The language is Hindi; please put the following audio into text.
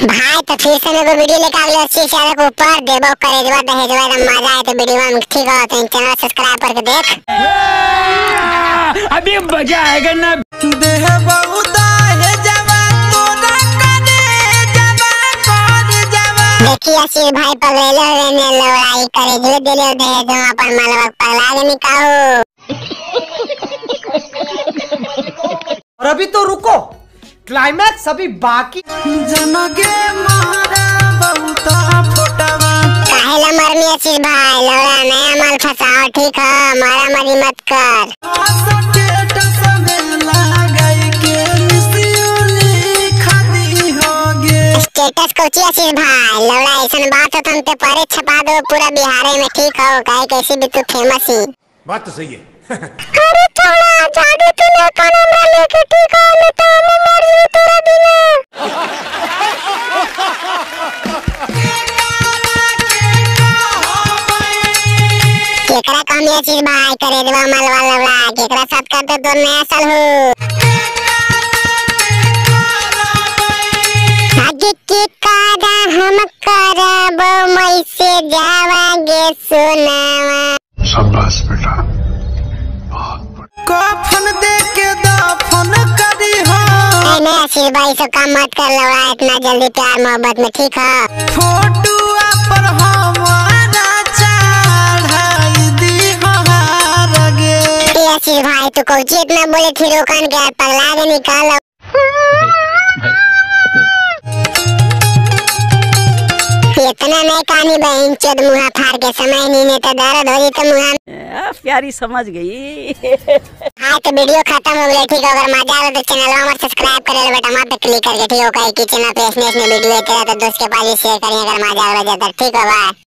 भाई तो फिर से मेरे को वीडियो लेकर अगले 80 चैनल के ऊपर देबो करे जब दहेजवा एकदम मजा आए तो वीडियो में ठीक हो तो चैनल सब्सक्राइब करके देख। अभी मजा आएगा ना। देह बहुत है जवान तो ना करे जवान कर जवान। देखिए आशीष भाई पगले हुए ने लड़ाई करे जो दिले दहेजवा अपन मालवा पगला के निकाहो। और अभी तो रुको, क्लाइमैक्स अभी बाकी। जनगे मारा बहुत फोटवा काहेला मरनी आशीष भाई, लौड़ा नया माल फसाओ ठीक है, मारा मारी मत कर। स्टेटस कोची आशीष भाई, लौड़ा ऐसा बात हो तुम ते परे छपा दो पूरा बिहार में ठीक हो, काहे कैसी भी तू फेमस ही। बात तो सही है। अरे थोड़ा जादू तूने कैमरा लेके ठीक हो नहीं तो मैं मर जाऊं तेरा बिना। केकरा काम ये चीज भाई करे देवा मालवा लवड़ा केकरा साथ करते तो नया साल हो। आगे के कादा हम करब मई से जावांगे सुनावा। शाबाश बेटा। कफन दे के दफन करी हो। नहीं आशीष भाई सब काम मत कर लवड़ा इतना जल्दी प्यार मोहब्बत में ठीक है। फोटो पर हमारा चढ़ाई दी हार गे। आशीष भाई तू कोची इतना बोले थी रोकन के पगला के निकाल। इतना नहीं कहानी बहन चोद मुहा फाड़ के समय नहीं तो दर्द हो तो मुहा प्यारी समझ गई। हाँ तो वीडियो खत्म हो गई ठीक है, अगर मजा आए तो चैनल हमारा सब्सक्राइब कर ले बेटा, वहाँ पे क्लिक करके ठीक हो, कहीं किचन पे वीडियो तेरा तो दोस्त के पास शेयर करें अगर मजा आ रहा है ठीक है। बाय।